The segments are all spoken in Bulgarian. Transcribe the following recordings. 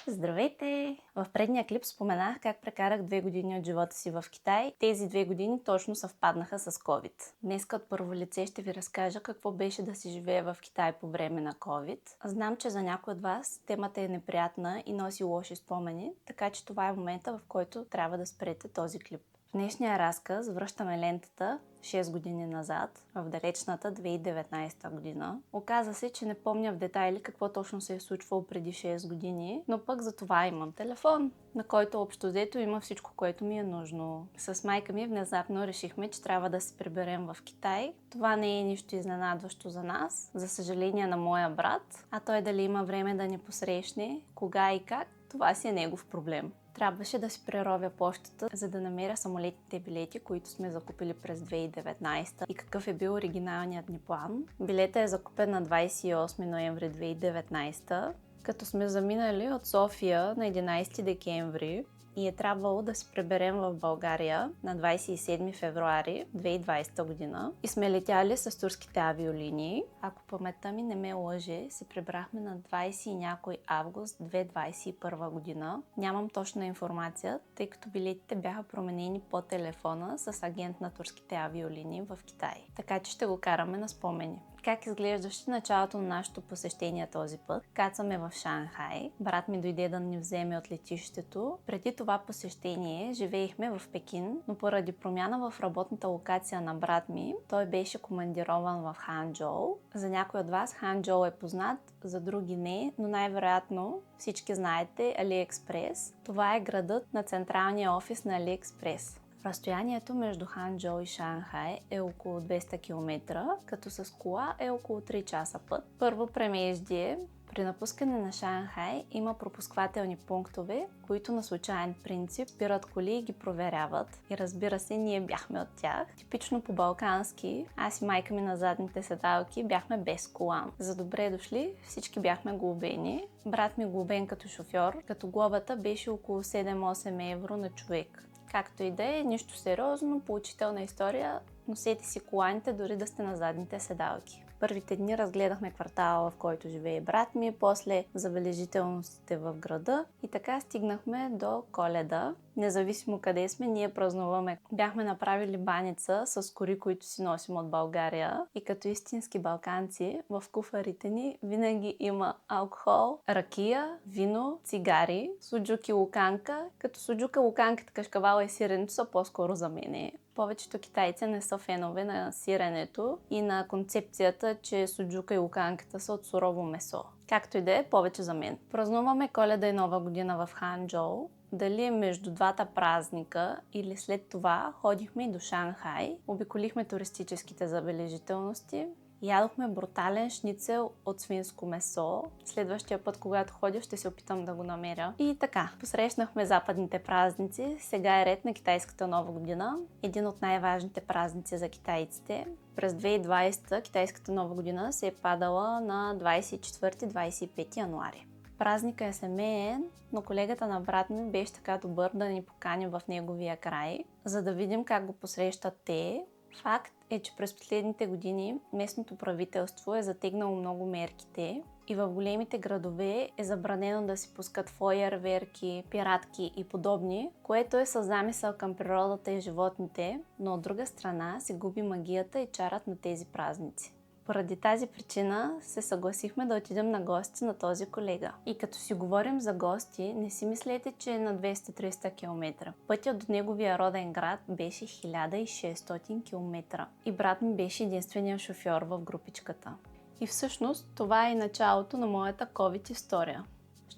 Здравейте! В предния клип споменах как прекарах 2 години от живота си в Китай. Тези 2 години точно съвпаднаха с COVID. Днеска от първо лице ще ви разкажа какво беше да си живее в Китай по време на COVID. Знам, че за някой от вас темата е неприятна и носи лоши спомени, така че това е момента, в който трябва да спрете този клип. В днешния разказ връщаме лентата 6 години назад, в далечната 2019 година. Оказа се, че не помня в детайли какво точно се е случвало преди 6 години, но пък за това имам телефон, на който общо взето има всичко, което ми е нужно. С майка ми внезапно решихме, че трябва да се приберем в Китай. Това не е нищо изненадващо за нас, за съжаление на моя брат, а той дали има време да ни посрещне, кога и как, това си е негов проблем. Трябваше да си преровя пощата, за да намеря самолетните билети, които сме закупили през 2019 и какъв е бил оригиналният ни план. Билета е закупен на 28 ноември 2019, като сме заминали от София на 11 декември и е трябвало да се приберем в България на 27 февруари 2020 година и сме летяли с турските авиолинии. Ако паметта ми не ме лъже, се прибрахме на 20 и някой август 2021 година. Нямам точна информация, тъй като билетите бяха променени по телефона с агент на турските авиолинии в Китай. Така че ще го караме на спомени. Как изглеждаше началото на нашето посещение този път? Кацаме в Шанхай. Брат ми дойде да ни вземе от летището. Преди това посещение живеехме в Пекин, но поради промяна в работната локация на брат ми, той беше командирован в Ханчжоу. За някой от вас Ханчжоу е познат, за други не, но най-вероятно всички знаете Алиекспрес. Това е градът на централния офис на Алиекспрес. Разстоянието между Ханчжоу и Шанхай е около 200 км, като с кола е около 3 часа път. Първо премеждие. При напускане на Шанхай има пропусквателни пунктове, които на случайен принцип спират коли и ги проверяват. И разбира се, ние бяхме от тях. Типично по-балкански, аз и майка ми на задните седалки бяхме без кола. За добре дошли, всички бяхме глобени. Брат ми глобен като шофьор, като глобата беше около 7-8 евро на човек. Както и да е, нищо сериозно, поучителна история, носете си коланите дори да сте на задните седалки. Първите дни разгледахме квартала, в който живее брат ми, после забележителностите в града и така стигнахме до Коледа. Независимо къде сме, ние празнуваме. Бяхме направили баница с кори, които си носим от България и като истински балканци в куфарите ни винаги има алкохол, ракия, вино, цигари, суджук и луканка. Като суджука, луканката, кашкавала и сиренето са по-скоро за мене. Повечето китайци не са фенове на сиренето и на концепцията, че суджука и луканката са от сурово месо. Както и да е, повече за мен. Празнуваме Коледа и Нова година в Ханчжоу. Дали е между двата празника или след това ходихме и до Шанхай, обиколихме туристическите забележителности. Ядохме брутален шницел от свинско месо. Следващия път, когато ходя, ще се опитам да го намеря. И така, посрещнахме западните празници. Сега е ред на китайската Нова година. Един от най-важните празници за китайците. През 2020 китайската Нова година се е падала на 24-25 януари. Празника е семеен, но колегата на брат ми беше така добър да ни покани в неговия край, за да видим как го посрещат те. Факт е, че през последните години местното правителство е затегнало много мерките и в големите градове е забранено да се пускат фойерверки, пиратки и подобни, което е със замисъл към природата и животните, но от друга страна се губи магията и чарът на тези празници. Поради тази причина се съгласихме да отидем на гости на този колега. И като си говорим за гости, не си мислете, че е на 200-300 км. Пътят до неговия роден град беше 1600 км. И брат ми беше единствения шофьор в групичката. И всъщност това е и началото на моята COVID история.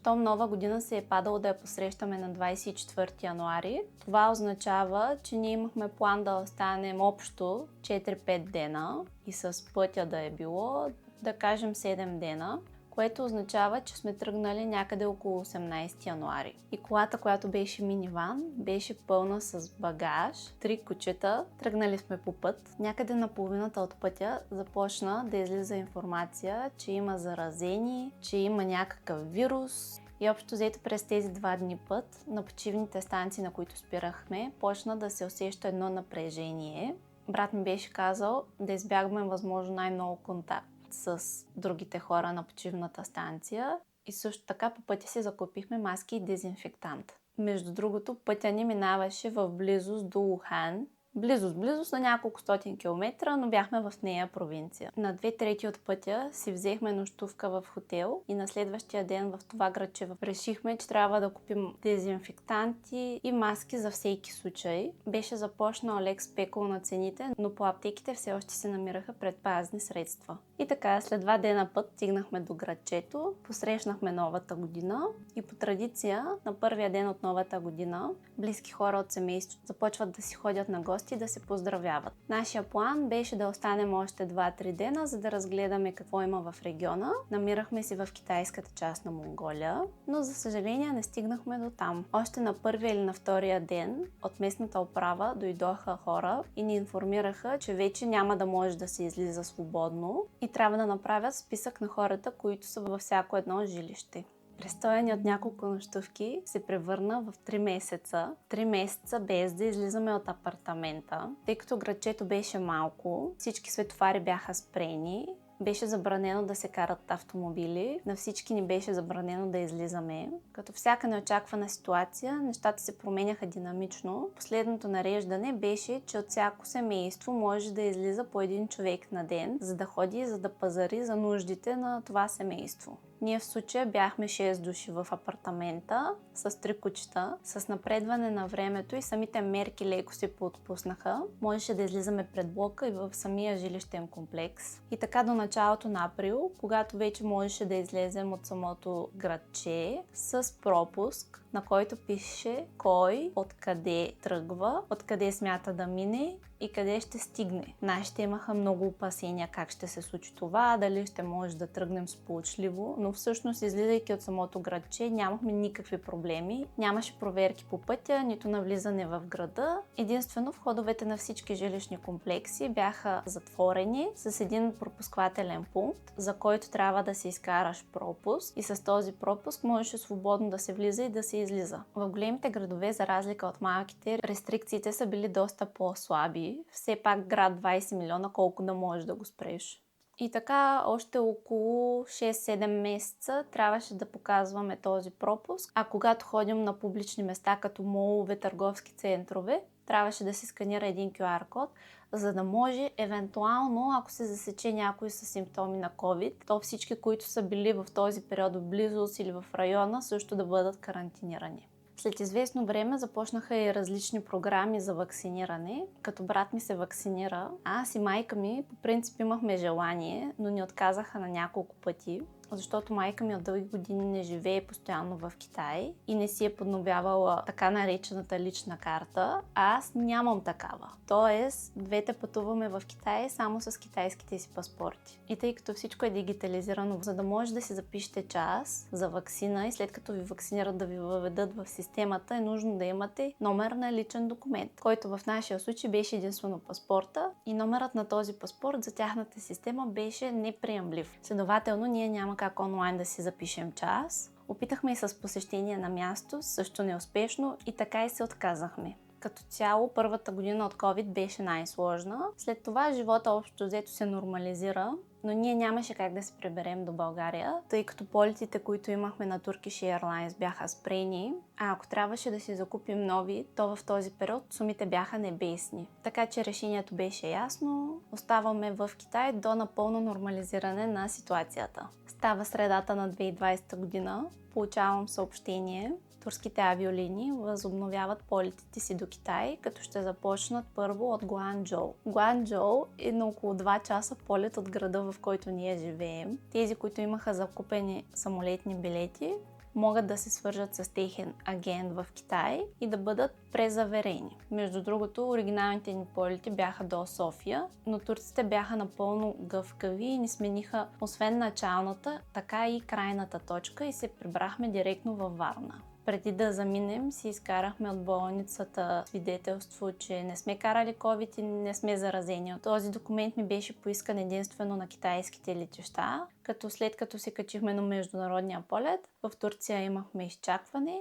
Щом Нова година се е падало да я посрещаме на 24 януари, това означава, че ние имахме план да останем общо 4-5 дена и с пътя да е било, да кажем 7 дена, което означава, че сме тръгнали някъде около 18 януари. И колата, която беше миниван, беше пълна с багаж, 3 кучета, тръгнали сме по път. Някъде на половината от пътя започна да излиза информация, че има заразени, че има някакъв вирус. И общо взето през тези 2 дни път, на почивните станции, на които спирахме, почна да се усеща едно напрежение. Брат ми беше казал да избягваме възможно най-много контакт с другите хора на почивната станция И също така по пътя си закупихме маски и дезинфектант. Между другото, пътя ни минаваше в близост до Ухан. Близост на няколко стотин километра, но бяхме в нея провинция. На 2/3 от пътя си взехме нощувка в хотел и на следващия ден в това градче решихме, че трябва да купим дезинфектанти и маски за всеки случай. Беше започнал лек спекул на цените, но по аптеките все още се намираха предпазни средства. И така, след 2 дена път стигнахме до градчето, посрещнахме новата година и по традиция на първия ден от новата година близки хора от семейството започват да си ходят на гости и да се поздравяват. Нашия план беше да останем още 2-3 дена, за да разгледаме какво има в региона. Намирахме се в китайската част на Монголия, но за съжаление не стигнахме до там. Още на първия или на втория ден от местната управа дойдоха хора и ни информираха, че вече няма да може да се излиза свободно и трябва да направят списък на хората, които са във всяко едно жилище. Престоя ни от няколко нощувки се превърна в 3 месеца. 3 месеца без да излизаме от апартамента, тъй като градчето беше малко, всички светофари бяха спрени, беше забранено да се карат автомобили, на всички ни беше забранено да излизаме. Като всяка неочаквана ситуация, нещата се променяха динамично. Последното нареждане беше, че от всяко семейство може да излиза по 1 човек на ден, за да ходи, за да пазари за нуждите на това семейство. Ние в случая бяхме 6 души в апартамента с 3 кучета. С напредване на времето и самите мерки леко се поотпуснаха. Можеше да излизаме пред блока и в самия жилищен комплекс. И така до началото на април, когато вече можеше да излезем от самото градче с пропуск, на който пише кой, откъде тръгва, откъде смята да мине и къде ще стигне. Нашите имаха много опасения как ще се случи това, дали ще може да тръгнем сполучливо, но всъщност излизайки от самото градче нямахме никакви проблеми. Нямаше проверки по пътя, нито навлизане в града. Единствено входовете на всички жилищни комплекси бяха затворени с един пропусквателен пункт, за който трябва да си изкараш пропуск и с този пропуск можеше свободно да се влиза и да се излиза. В големите градове, за разлика от малките, рестрикциите са били доста по-слаби. Все пак град 20 милиона, колко да можеш да го спреш. И така още около 6-7 месеца трябваше да показваме този пропуск, а когато ходим на публични места като молове, търговски центрове, трябваше да се сканира един QR код, за да може евентуално, ако се засече някой с симптоми на COVID, то всички, които са били в този период в близост или в района, също да бъдат карантинирани. След известно време започнаха и различни програми за вакциниране. Като брат ми се вакцинира, аз и майка ми по принцип имахме желание, но ни отказаха на няколко пъти, защото майка ми от дълги години не живее постоянно в Китай и не си е подновявала така наречената лична карта, а аз нямам такава. Тоест, двете пътуваме в Китай само с китайските си паспорти. И тъй като всичко е дигитализирано, за да може да си запишете час за ваксина и след като ви вакцинират да ви въведат в системата, е нужно да имате номер на личен документ, който в нашия случай беше единствено паспорта и номерът на този паспорт за тяхната система беше неприемлив. Следователно, ние няма как онлайн да си запишем час. Опитахме и с посещение на място, също неуспешно и така и се отказахме. Като цяло, първата година от COVID беше най-сложна. След това живота общо взето се нормализира, но ние нямаше как да се приберем до България, тъй като полетите, които имахме на Turkish Airlines бяха спрени, а ако трябваше да си закупим нови, то в този период сумите бяха небесни. Така че решението беше ясно, оставаме в Китай до напълно нормализиране на ситуацията. Става средата на 2020 година, получавам съобщение, турските авиолинии възобновяват полетите си до Китай, като ще започнат първо от Гуанчжоу. Гуанчжоу е на около 2 часа полет от града, в който ние живеем. Тези, които имаха закупени самолетни билети, могат да се свържат с техен агент в Китай и да бъдат презаверени. Между другото, оригиналните ни полети бяха до София, но турците бяха напълно гъвкави и ни смениха освен началната, така и крайната точка и се прибрахме директно във Варна. Преди да заминем, си изкарахме от болницата свидетелство, че не сме карали COVID и не сме заразени. Този документ ми беше поискан единствено на китайските летища, като след като се качихме на международния полет, в Турция имахме изчакване.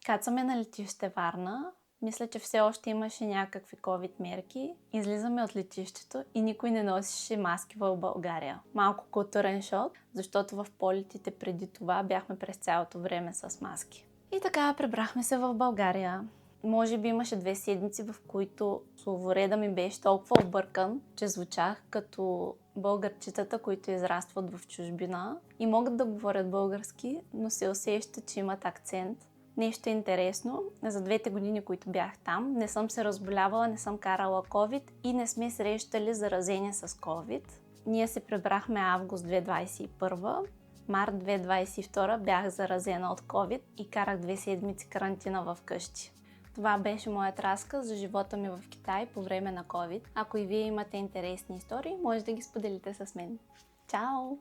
Кацаме на летище Варна, Мисля, че все още имаше някакви COVID мерки. Излизаме от летището и никой не носеше маски в България. Малко културен шок, защото в полетите преди това бяхме през цялото време с маски. И така прибрахме се в България. Може би имаше 2 седмици, в които словореда ми беше толкова объркан, че звучах като българчетата, които израстват в чужбина и могат да говорят български, но се усеща, че имат акцент. Нещо интересно, за 2 години, които бях там, не съм се разболявала, не съм карала COVID и не сме срещали заразение с COVID. Ние се прибрахме август 2021, март 2022 бях заразена от COVID и карах 2 седмици карантина в къщи. Това беше моят разказ за живота ми в Китай по време на COVID. Ако и вие имате интересни истории, може да ги споделите с мен. Чао!